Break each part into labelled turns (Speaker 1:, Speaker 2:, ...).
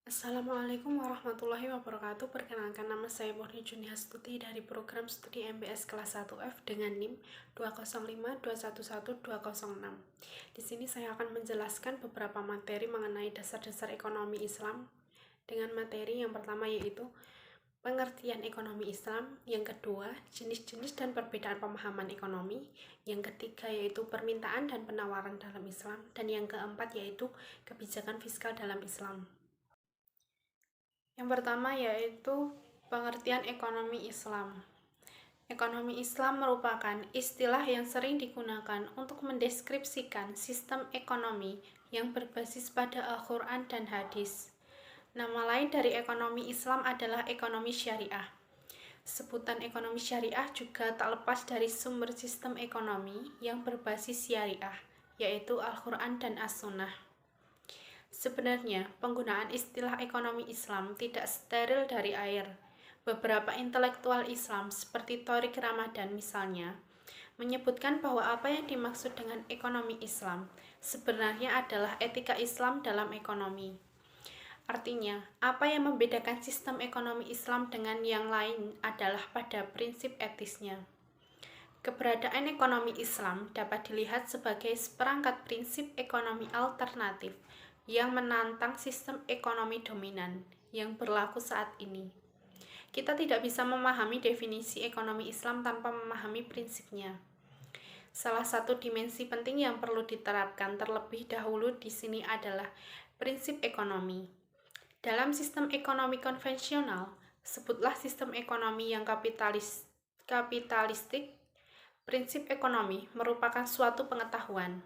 Speaker 1: Assalamualaikum warahmatullahi wabarakatuh. Perkenalkan, nama saya Murni Juni Hastuti dari program studi MBS kelas 1F dengan NIM 205211206. Di sini saya akan menjelaskan beberapa materi mengenai dasar-dasar ekonomi Islam dengan materi yang pertama yaitu pengertian ekonomi Islam, yang kedua jenis-jenis dan perbedaan pemahaman ekonomi, yang ketiga yaitu permintaan dan penawaran dalam Islam, dan yang keempat yaitu kebijakan fiskal dalam Islam. Yang pertama yaitu pengertian ekonomi Islam. Ekonomi Islam merupakan istilah yang sering digunakan untuk mendeskripsikan sistem ekonomi yang berbasis pada Al-Quran dan hadis. Nama lain dari ekonomi Islam adalah ekonomi syariah. Sebutan ekonomi syariah juga tak lepas dari sumber sistem ekonomi yang berbasis syariah, yaitu Al-Quran dan As-Sunnah. Sebenarnya, penggunaan istilah ekonomi Islam tidak steril dari air. Beberapa intelektual Islam, seperti Thorik Ramadan misalnya, menyebutkan bahwa apa yang dimaksud dengan ekonomi Islam sebenarnya adalah etika Islam dalam ekonomi. Artinya, apa yang membedakan sistem ekonomi Islam dengan yang lain adalah pada prinsip etisnya. Keberadaan ekonomi Islam dapat dilihat sebagai seperangkat prinsip ekonomi alternatif yang menantang sistem ekonomi dominan yang berlaku saat ini. Kita tidak bisa memahami definisi ekonomi Islam tanpa memahami prinsipnya. Salah satu dimensi penting yang perlu diterapkan terlebih dahulu di sini adalah prinsip ekonomi. Dalam sistem ekonomi konvensional, sebutlah sistem ekonomi yang kapitalistik, prinsip ekonomi merupakan suatu pengetahuan.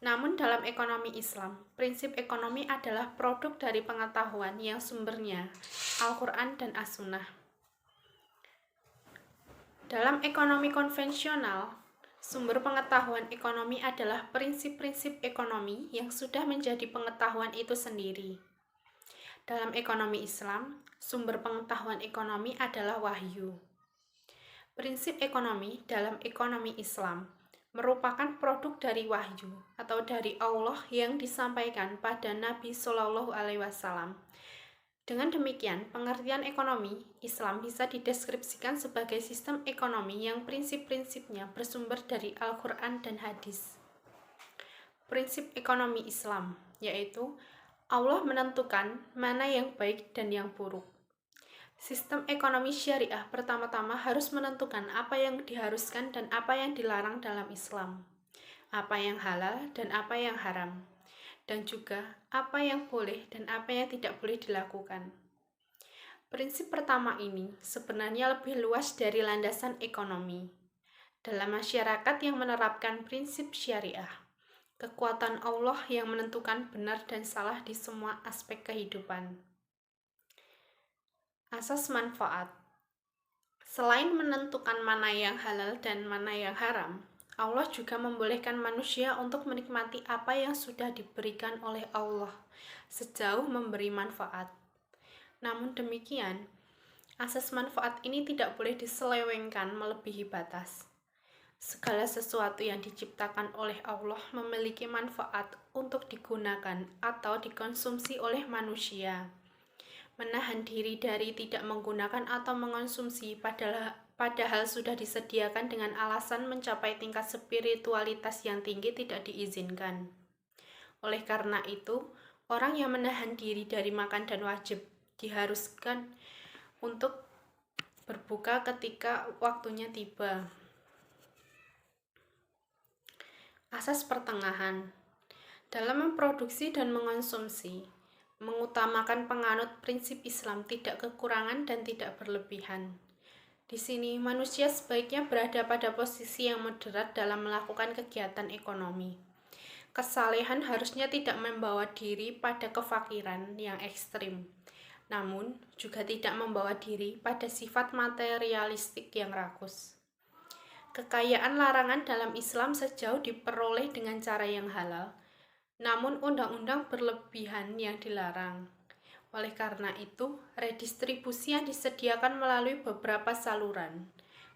Speaker 1: Namun dalam ekonomi Islam, prinsip ekonomi adalah produk dari pengetahuan yang sumbernya Al-Quran dan As-Sunnah. Dalam ekonomi konvensional, sumber pengetahuan ekonomi adalah prinsip-prinsip ekonomi yang sudah menjadi pengetahuan itu sendiri. Dalam ekonomi Islam, sumber pengetahuan ekonomi adalah wahyu. Prinsip ekonomi dalam ekonomi Islam merupakan produk dari wahyu atau dari Allah yang disampaikan pada Nabi Shallallahu Alaihi Wasallam. Dengan demikian, pengertian ekonomi Islam bisa dideskripsikan sebagai sistem ekonomi yang prinsip-prinsipnya bersumber dari Al-Quran dan hadis. Prinsip ekonomi Islam yaitu Allah menentukan mana yang baik dan yang buruk. Sistem ekonomi syariah pertama-tama harus menentukan apa yang diharuskan dan apa yang dilarang dalam Islam, apa yang halal dan apa yang haram, dan juga apa yang boleh dan apa yang tidak boleh dilakukan. Prinsip pertama ini sebenarnya lebih luas dari landasan ekonomi. Dalam masyarakat yang menerapkan prinsip syariah, kekuatan Allah yang menentukan benar dan salah di semua aspek kehidupan. Asas manfaat. Selain menentukan mana yang halal dan mana yang haram, Allah juga membolehkan manusia untuk menikmati apa yang sudah diberikan oleh Allah sejauh memberi manfaat. Namun demikian, asas manfaat ini tidak boleh diselewengkan melebihi batas. Segala sesuatu yang diciptakan oleh Allah memiliki manfaat untuk digunakan atau dikonsumsi oleh manusia. Menahan diri dari tidak menggunakan atau mengonsumsi padahal sudah disediakan dengan alasan mencapai tingkat spiritualitas yang tinggi tidak diizinkan. Oleh karena itu, orang yang menahan diri dari makan dan wajib diharuskan untuk berbuka ketika waktunya tiba. Asas pertengahan. Dalam memproduksi dan mengonsumsi, mengutamakan penganut prinsip Islam tidak kekurangan dan tidak berlebihan. Di sini, manusia sebaiknya berada pada posisi yang moderat dalam melakukan kegiatan ekonomi. Kesalehan harusnya tidak membawa diri pada kefakiran yang ekstrim, namun juga tidak membawa diri pada sifat materialistik yang rakus. Kekayaan larangan dalam Islam sejauh diperoleh dengan cara yang halal, namun undang-undang berlebihan yang dilarang. Oleh karena itu, redistribusi yang disediakan melalui beberapa saluran,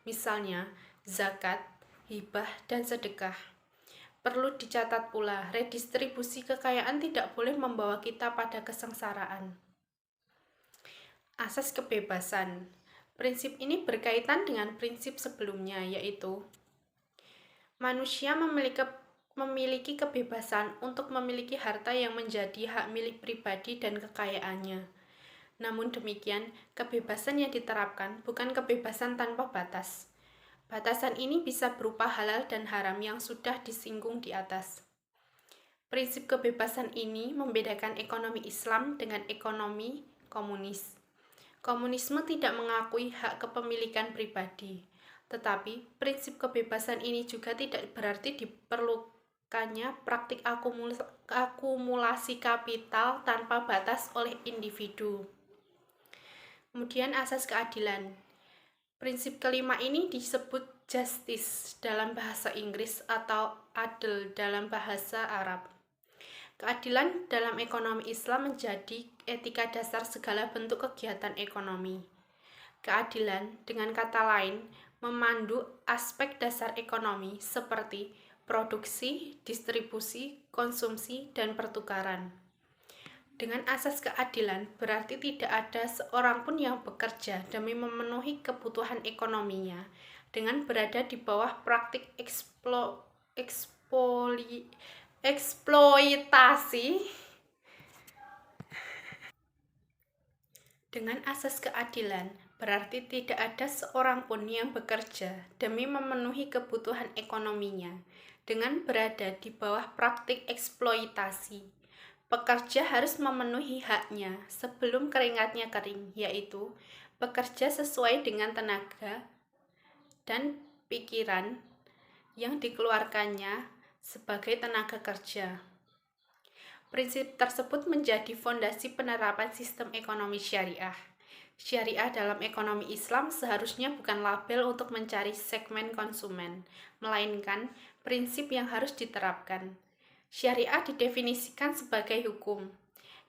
Speaker 1: misalnya zakat, hibah, dan sedekah. Perlu dicatat pula, redistribusi kekayaan tidak boleh membawa kita pada kesengsaraan. Asas kebebasan. Prinsip ini berkaitan dengan prinsip sebelumnya, yaitu manusia memiliki kebebasan untuk memiliki harta yang menjadi hak milik pribadi dan kekayaannya. Namun demikian, kebebasan yang diterapkan bukan kebebasan tanpa batas. Batasan ini bisa berupa halal dan haram yang sudah disinggung di atas. Prinsip kebebasan ini membedakan ekonomi Islam dengan ekonomi komunis. Komunisme tidak mengakui hak kepemilikan pribadi, tetapi prinsip kebebasan ini juga tidak berarti diperlukannya praktik akumulasi kapital tanpa batas oleh individu. Kemudian asas keadilan. Prinsip kelima ini disebut justice dalam bahasa Inggris atau adl dalam bahasa Arab. Keadilan dalam ekonomi Islam menjadi etika dasar segala bentuk kegiatan ekonomi. Keadilan, dengan kata lain, memandu aspek dasar ekonomi seperti produksi, distribusi, konsumsi, dan pertukaran. Dengan asas keadilan, berarti tidak ada seorang pun yang bekerja demi memenuhi kebutuhan ekonominya dengan berada di bawah praktik eksploitasi. Dengan asas keadilan, berarti tidak ada seorang pun yang bekerja demi memenuhi kebutuhan ekonominya dengan berada di bawah praktik eksploitasi. Pekerja harus memenuhi haknya sebelum keringatnya kering, yaitu bekerja sesuai dengan tenaga dan pikiran yang dikeluarkannya sebagai tenaga kerja. Prinsip tersebut menjadi fondasi penerapan sistem ekonomi syariah. Syariah dalam ekonomi Islam seharusnya bukan label untuk mencari segmen konsumen, melainkan prinsip yang harus diterapkan. Syariah didefinisikan sebagai hukum.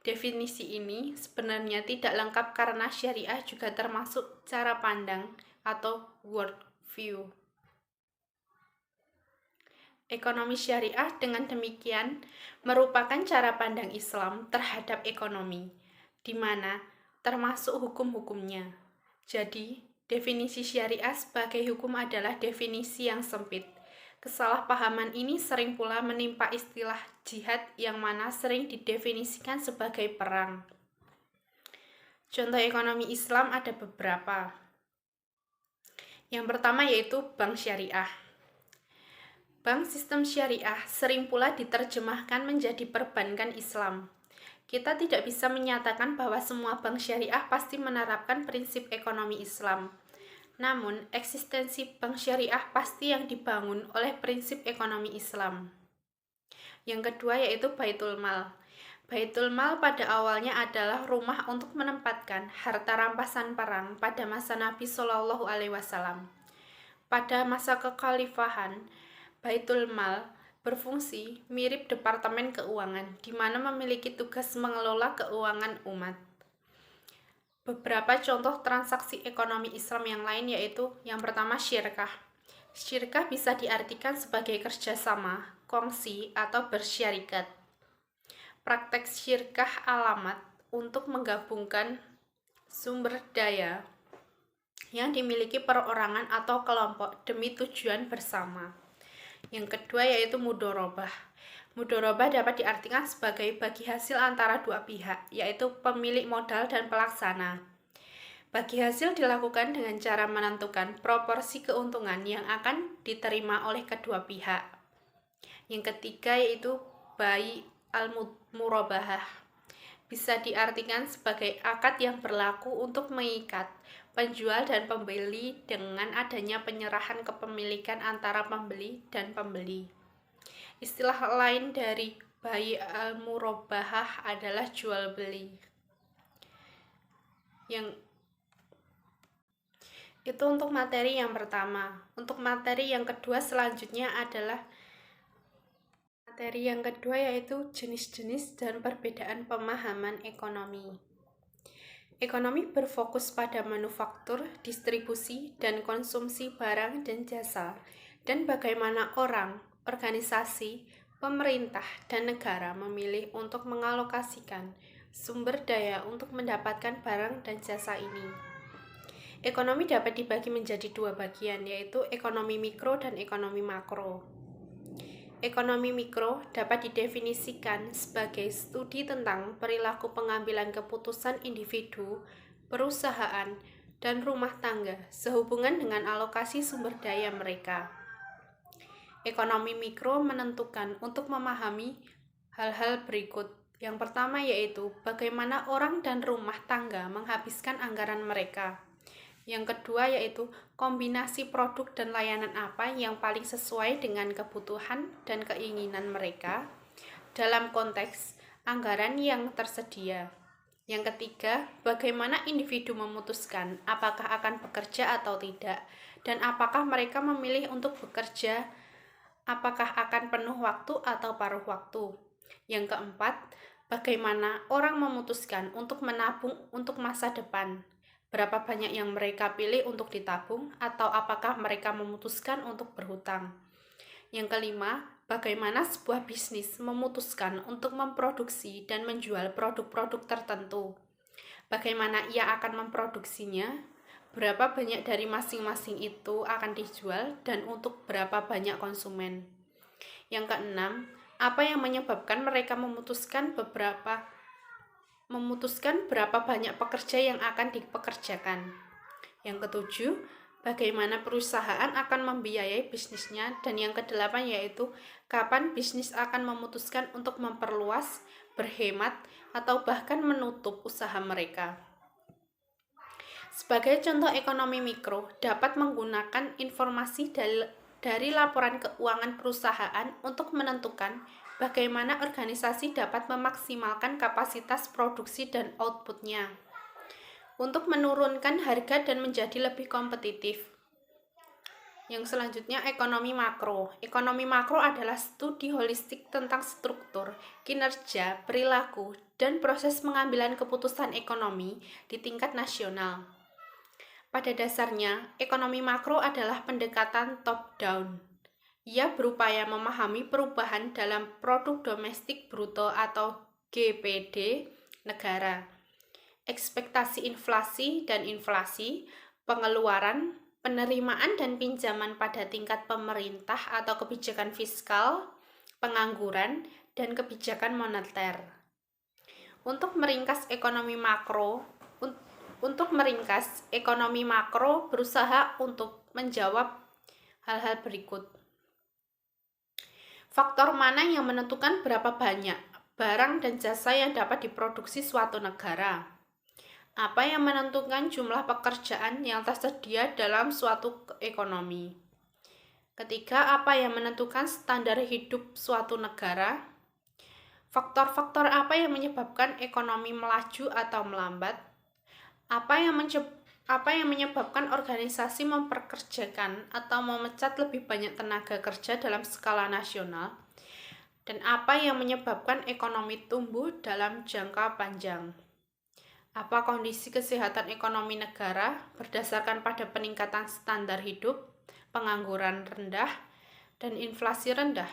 Speaker 1: Definisi ini sebenarnya tidak lengkap karena syariah juga termasuk cara pandang atau worldview. Ekonomi syariah dengan demikian merupakan cara pandang Islam terhadap ekonomi, di mana termasuk hukum-hukumnya. Jadi, definisi syariah sebagai hukum adalah definisi yang sempit. Kesalahpahaman ini sering pula menimpa istilah jihad yang mana sering didefinisikan sebagai perang. Contoh ekonomi Islam ada beberapa. Yang pertama yaitu bank syariah. Bank sistem syariah sering pula diterjemahkan menjadi perbankan Islam. Kita tidak bisa menyatakan bahwa semua bank syariah pasti menerapkan prinsip ekonomi Islam. Namun, eksistensi bank syariah pasti yang dibangun oleh prinsip ekonomi Islam. Yang kedua yaitu Baitul Mal. Baitul Mal pada awalnya adalah rumah untuk menempatkan harta rampasan perang pada masa Nabi Shallallahu Alaihi Wasallam. Pada masa kekhalifahan, Baitul Mal berfungsi mirip Departemen Keuangan, di mana memiliki tugas mengelola keuangan umat. Beberapa contoh transaksi ekonomi Islam yang lain yaitu yang pertama syirkah. Syirkah bisa diartikan sebagai kerjasama, kongsi, atau bersyarikat. Praktek syirkah alamat untuk menggabungkan sumber daya yang dimiliki perorangan atau kelompok demi tujuan bersama. Yang kedua yaitu mudorobah. Mudorobah dapat diartikan sebagai bagi hasil antara dua pihak, yaitu pemilik modal dan pelaksana. Bagi hasil dilakukan dengan cara menentukan proporsi keuntungan yang akan diterima oleh kedua pihak. Yang ketiga yaitu bai al-murabahah. Bisa diartikan sebagai akad yang berlaku untuk mengikat penjual dan pembeli dengan adanya penyerahan kepemilikan antara pembeli dan pembeli. Istilah lain dari bai al-murabahah adalah jual beli. Itu untuk materi yang pertama. Untuk materi yang kedua selanjutnya adalah materi yang kedua yaitu jenis-jenis dan perbedaan pemahaman ekonomi. Ekonomi berfokus pada manufaktur, distribusi, dan konsumsi barang dan jasa, dan bagaimana orang, organisasi, pemerintah, dan negara memilih untuk mengalokasikan sumber daya untuk mendapatkan barang dan jasa ini. Ekonomi dapat dibagi menjadi dua bagian, yaitu ekonomi mikro dan ekonomi makro. Ekonomi mikro dapat didefinisikan sebagai studi tentang perilaku pengambilan keputusan individu, perusahaan, dan rumah tangga sehubungan dengan alokasi sumber daya mereka. Ekonomi mikro menentukan untuk memahami hal-hal berikut. Yang pertama yaitu bagaimana orang dan rumah tangga menghabiskan anggaran mereka. Yang kedua yaitu kombinasi produk dan layanan apa yang paling sesuai dengan kebutuhan dan keinginan mereka dalam konteks anggaran yang tersedia. Yang ketiga, bagaimana individu memutuskan apakah akan bekerja atau tidak, dan apakah mereka memilih untuk bekerja, apakah akan penuh waktu atau paruh waktu. Yang keempat, bagaimana orang memutuskan untuk menabung untuk masa depan. Berapa banyak yang mereka pilih untuk ditabung, atau apakah mereka memutuskan untuk berhutang. Yang kelima, bagaimana sebuah bisnis memutuskan untuk memproduksi dan menjual produk-produk tertentu. Bagaimana ia akan memproduksinya, berapa banyak dari masing-masing itu akan dijual, dan untuk berapa banyak konsumen. Yang keenam, apa yang menyebabkan mereka memutuskan berapa banyak pekerja yang akan dipekerjakan. Yang ketujuh, bagaimana perusahaan akan membiayai bisnisnya. Dan yang kedelapan yaitu kapan bisnis akan memutuskan untuk memperluas, berhemat, atau bahkan menutup usaha mereka. Sebagai contoh ekonomi mikro, dapat menggunakan informasi dari laporan keuangan perusahaan untuk menentukan bagaimana organisasi dapat memaksimalkan kapasitas produksi dan outputnya untuk menurunkan harga dan menjadi lebih kompetitif. Yang selanjutnya, ekonomi makro. Ekonomi makro adalah studi holistik tentang struktur, kinerja, perilaku, dan proses pengambilan keputusan ekonomi di tingkat nasional. Pada dasarnya, ekonomi makro adalah pendekatan top-down. Ia berupaya memahami perubahan dalam produk domestik bruto atau GPD negara, ekspektasi inflasi dan inflasi, pengeluaran, penerimaan dan pinjaman pada tingkat pemerintah atau kebijakan fiskal, pengangguran, dan kebijakan moneter. Untuk meringkas ekonomi makro berusaha untuk menjawab hal-hal berikut. Faktor mana yang menentukan berapa banyak barang dan jasa yang dapat diproduksi suatu negara? Apa yang menentukan jumlah pekerjaan yang tersedia dalam suatu ekonomi? Ketiga, apa yang menentukan standar hidup suatu negara? Faktor-faktor apa yang menyebabkan ekonomi melaju atau melambat? Apa yang menyebabkan organisasi memperkerjakan atau memecat lebih banyak tenaga kerja dalam skala nasional? Dan apa yang menyebabkan ekonomi tumbuh dalam jangka panjang? Apa kondisi kesehatan ekonomi negara berdasarkan pada peningkatan standar hidup, pengangguran rendah, dan inflasi rendah?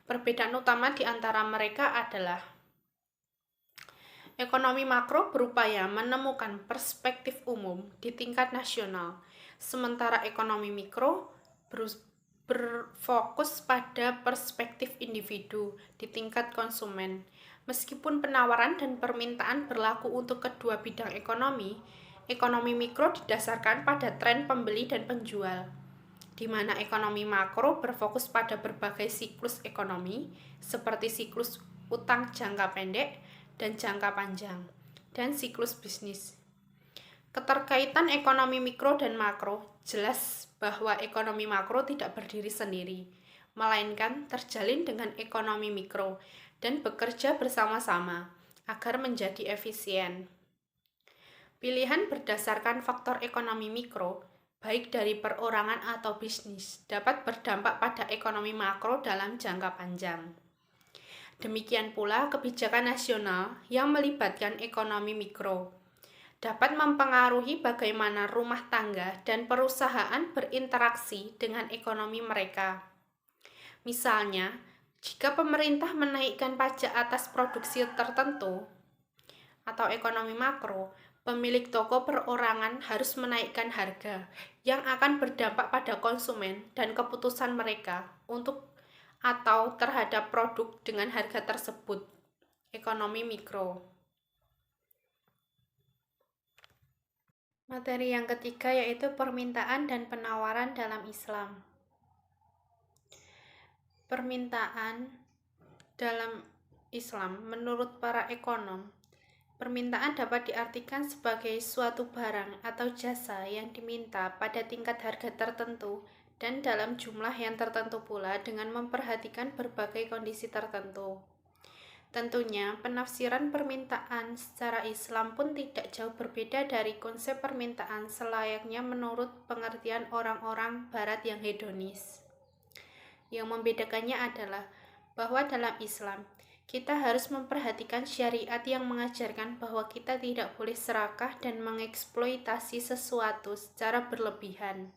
Speaker 1: Perbedaan utama di antara mereka adalah ekonomi makro berupaya menemukan perspektif umum di tingkat nasional, sementara ekonomi mikro berfokus pada perspektif individu di tingkat konsumen. Meskipun penawaran dan permintaan berlaku untuk kedua bidang ekonomi, ekonomi mikro didasarkan pada tren pembeli dan penjual, di mana ekonomi makro berfokus pada berbagai siklus ekonomi, seperti siklus utang jangka pendek dan jangka panjang, dan siklus bisnis. Keterkaitan ekonomi mikro dan makro jelas bahwa ekonomi makro tidak berdiri sendiri, melainkan terjalin dengan ekonomi mikro dan bekerja bersama-sama agar menjadi efisien. Pilihan berdasarkan faktor ekonomi mikro, baik dari perorangan atau bisnis, dapat berdampak pada ekonomi makro dalam jangka panjang. Demikian pula kebijakan nasional yang melibatkan ekonomi mikro dapat mempengaruhi bagaimana rumah tangga dan perusahaan berinteraksi dengan ekonomi mereka. Misalnya, jika pemerintah menaikkan pajak atas produksi tertentu, atau ekonomi makro, pemilik toko perorangan harus menaikkan harga yang akan berdampak pada konsumen dan keputusan mereka untuk atau terhadap produk dengan harga tersebut. Ekonomi mikro. Materi yang ketiga yaitu permintaan dan penawaran dalam Islam. Permintaan dalam Islam menurut para ekonom, permintaan dapat diartikan sebagai suatu barang atau jasa yang diminta pada tingkat harga tertentu dan dalam jumlah yang tertentu pula dengan memperhatikan berbagai kondisi tertentu. Tentunya, penafsiran permintaan secara Islam pun tidak jauh berbeda dari konsep permintaan selayaknya menurut pengertian orang-orang Barat yang hedonis. Yang membedakannya adalah bahwa dalam Islam, kita harus memperhatikan syariat yang mengajarkan bahwa kita tidak boleh serakah dan mengeksploitasi sesuatu secara berlebihan,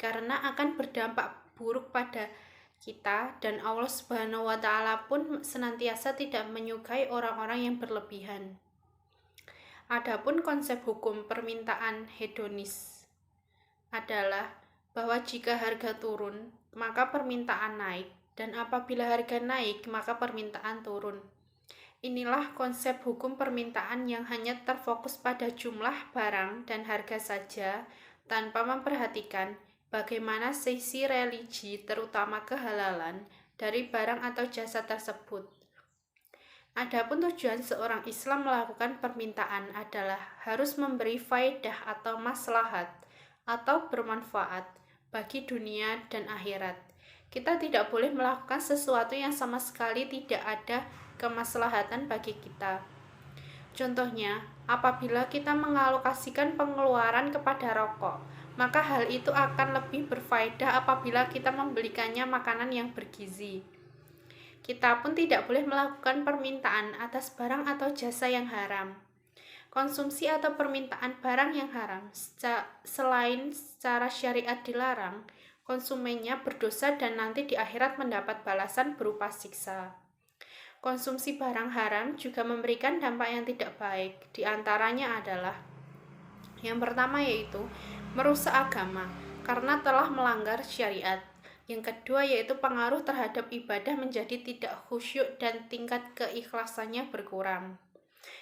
Speaker 1: karena akan berdampak buruk pada kita, dan Allah Subhanahu wa Ta'ala pun senantiasa tidak menyukai orang-orang yang berlebihan. Adapun konsep hukum permintaan hedonis adalah bahwa jika harga turun, maka permintaan naik, dan apabila harga naik, maka permintaan turun. Inilah konsep hukum permintaan yang hanya terfokus pada jumlah barang dan harga saja, tanpa memperhatikan bagaimana sisi religi, terutama kehalalan, dari barang atau jasa tersebut. Adapun tujuan seorang Islam melakukan permintaan adalah harus memberi faedah atau maslahat atau bermanfaat bagi dunia dan akhirat. Kita tidak boleh melakukan sesuatu yang sama sekali tidak ada kemaslahatan bagi kita. Contohnya, apabila kita mengalokasikan pengeluaran kepada rokok, maka hal itu akan lebih berfaedah apabila kita membelikannya makanan yang bergizi. Kita pun tidak boleh melakukan permintaan atas barang atau jasa yang haram. Konsumsi atau permintaan barang yang haram, selain secara syariat dilarang, konsumennya berdosa dan nanti di akhirat mendapat balasan berupa siksa. Konsumsi barang haram juga memberikan dampak yang tidak baik. Di antaranya adalah yang pertama yaitu merusak agama karena telah melanggar syariat. Yang kedua yaitu pengaruh terhadap ibadah menjadi tidak khusyuk dan tingkat keikhlasannya berkurang.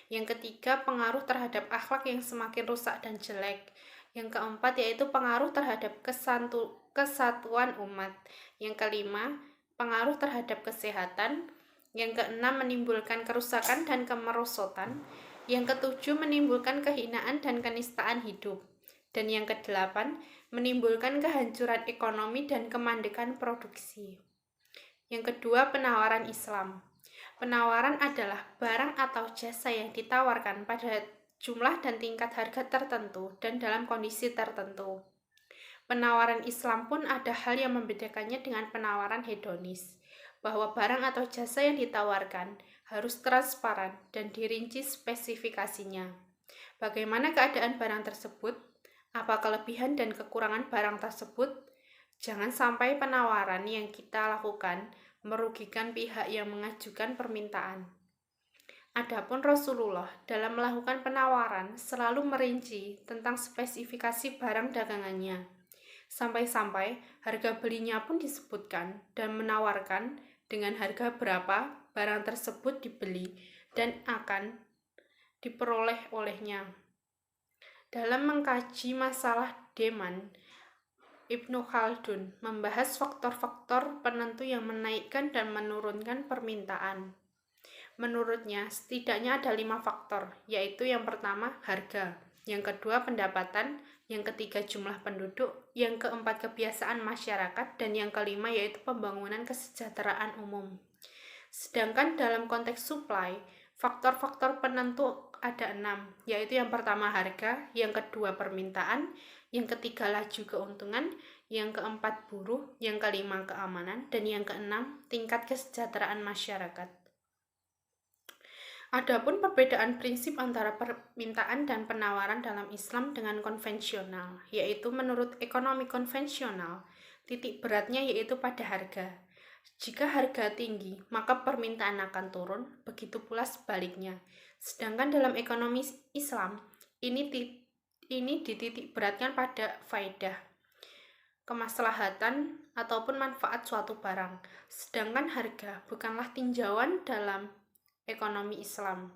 Speaker 1: Yang ketiga, pengaruh terhadap akhlak yang semakin rusak dan jelek. Yang keempat yaitu pengaruh terhadap kesatuan umat. Yang kelima, pengaruh terhadap kesehatan. Yang keenam, menimbulkan kerusakan dan kemerosotan. Yang ketujuh, menimbulkan kehinaan dan kenistaan hidup. Dan yang kedelapan, menimbulkan kehancuran ekonomi dan kemandekan produksi. Yang kedua, penawaran Islam. Penawaran adalah barang atau jasa yang ditawarkan pada jumlah dan tingkat harga tertentu dan dalam kondisi tertentu. Penawaran Islam pun ada hal yang membedakannya dengan penawaran hedonis, bahwa barang atau jasa yang ditawarkan harus transparan dan dirinci spesifikasinya. Bagaimana keadaan barang tersebut? Apa kelebihan dan kekurangan barang tersebut? Jangan sampai penawaran yang kita lakukan merugikan pihak yang mengajukan permintaan. Adapun Rasulullah dalam melakukan penawaran selalu merinci tentang spesifikasi barang dagangannya. Sampai-sampai harga belinya pun disebutkan dan menawarkan dengan harga berapa barang tersebut dibeli dan akan diperoleh olehnya. Dalam mengkaji masalah demand, Ibnu Khaldun membahas faktor-faktor penentu yang menaikkan dan menurunkan permintaan. Menurutnya, setidaknya ada 5 faktor, yaitu yang pertama, harga, yang kedua, pendapatan, yang ketiga, jumlah penduduk, yang keempat, kebiasaan masyarakat, dan yang kelima, yaitu pembangunan kesejahteraan umum. Sedangkan dalam konteks supply, faktor-faktor penentu ada 6, yaitu yang pertama harga, yang kedua permintaan, yang ketiga laju keuntungan, yang keempat buruh, yang kelima keamanan, dan yang keenam tingkat kesejahteraan masyarakat. Adapun perbedaan prinsip antara permintaan dan penawaran dalam Islam dengan konvensional, yaitu menurut ekonomi konvensional, titik beratnya yaitu pada harga. Jika harga tinggi, maka permintaan akan turun, begitu pula sebaliknya. Sedangkan dalam ekonomi Islam, ini dititik beratkan pada faedah, kemaslahatan, ataupun manfaat suatu barang. Sedangkan harga bukanlah tinjauan dalam ekonomi Islam,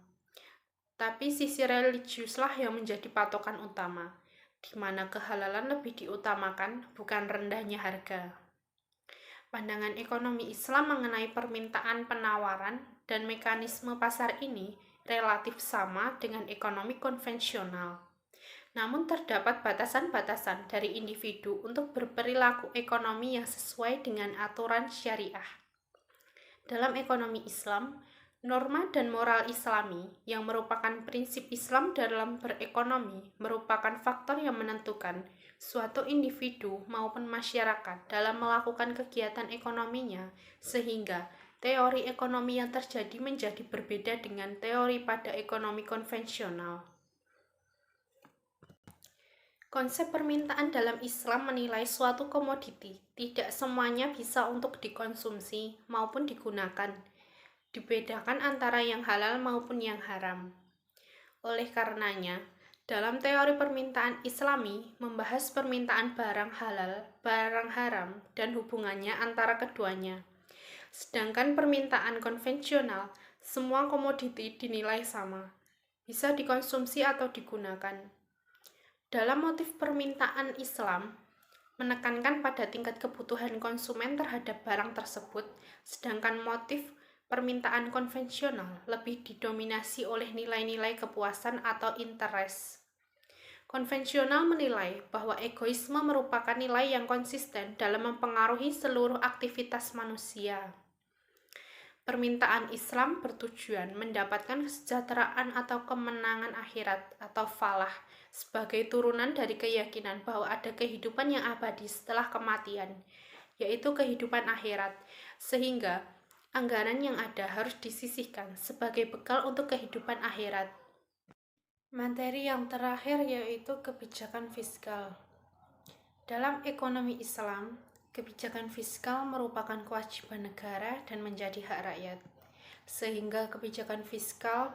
Speaker 1: tapi sisi religiuslah yang menjadi patokan utama, di mana kehalalan lebih diutamakan, bukan rendahnya harga. Pandangan ekonomi Islam mengenai permintaan, penawaran, dan mekanisme pasar ini relatif sama dengan ekonomi konvensional. Namun terdapat batasan-batasan dari individu untuk berperilaku ekonomi yang sesuai dengan aturan syariah. Dalam ekonomi Islam, norma dan moral Islami yang merupakan prinsip Islam dalam berekonomi merupakan faktor yang menentukan suatu individu maupun masyarakat dalam melakukan kegiatan ekonominya, sehingga teori ekonomi yang terjadi menjadi berbeda dengan teori pada ekonomi konvensional. Konsep permintaan dalam Islam menilai suatu komoditi tidak semuanya bisa untuk dikonsumsi maupun digunakan. Dibedakan antara yang halal maupun yang haram. Oleh karenanya, dalam teori permintaan Islami membahas permintaan barang halal, barang haram, dan hubungannya antara keduanya. Sedangkan permintaan konvensional, semua komoditi dinilai sama, bisa dikonsumsi atau digunakan. Dalam motif permintaan Islam, menekankan pada tingkat kebutuhan konsumen terhadap barang tersebut, sedangkan motif permintaan konvensional lebih didominasi oleh nilai-nilai kepuasan atau interest. Konvensional menilai bahwa egoisme merupakan nilai yang konsisten dalam mempengaruhi seluruh aktivitas manusia. Permintaan Islam bertujuan mendapatkan kesejahteraan atau kemenangan akhirat atau falah sebagai turunan dari keyakinan bahwa ada kehidupan yang abadi setelah kematian, yaitu kehidupan akhirat, sehingga anggaran yang ada harus disisihkan sebagai bekal untuk kehidupan akhirat. Materi yang terakhir yaitu kebijakan fiskal. Dalam ekonomi Islam, kebijakan fiskal merupakan kewajiban negara dan menjadi hak rakyat. Sehingga kebijakan fiskal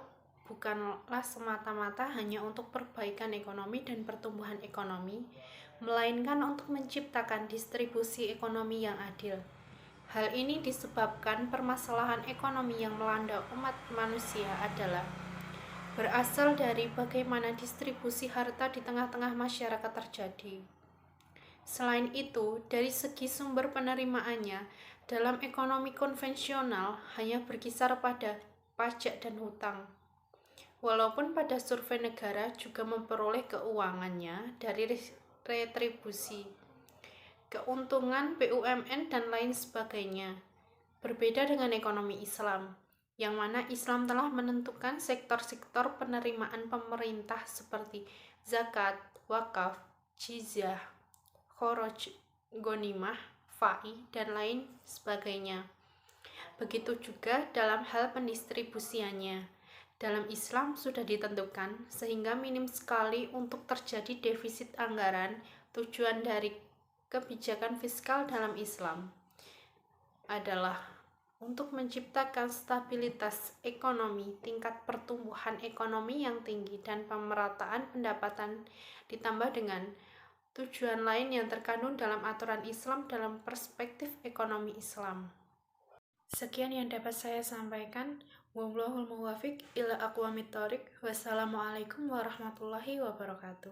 Speaker 1: bukanlah semata-mata hanya untuk perbaikan ekonomi dan pertumbuhan ekonomi, melainkan untuk menciptakan distribusi ekonomi yang adil. Hal ini disebabkan permasalahan ekonomi yang melanda umat manusia adalah berasal dari bagaimana distribusi harta di tengah-tengah masyarakat terjadi. Selain itu, dari segi sumber penerimaannya, dalam ekonomi konvensional hanya berkisar pada pajak dan hutang. Walaupun pada survei negara juga memperoleh keuangannya dari retribusi, keuntungan BUMN, dan lain sebagainya. Berbeda dengan ekonomi Islam, yang mana Islam telah menentukan sektor-sektor penerimaan pemerintah seperti zakat, wakaf, jizyah, kharaj, ghanimah, fai, dan lain sebagainya. Begitu juga dalam hal pendistribusiannya. Dalam Islam sudah ditentukan sehingga minim sekali untuk terjadi defisit anggaran. Tujuan dari kebijakan fiskal dalam Islam adalah untuk menciptakan stabilitas ekonomi, tingkat pertumbuhan ekonomi yang tinggi, dan pemerataan pendapatan, ditambah dengan tujuan lain yang terkandung dalam aturan Islam dalam perspektif ekonomi Islam. Sekian yang dapat saya sampaikan. Wallahul muwaffiq ila aqwamit thoriq. Wassalamualaikum warahmatullahi wabarakatuh.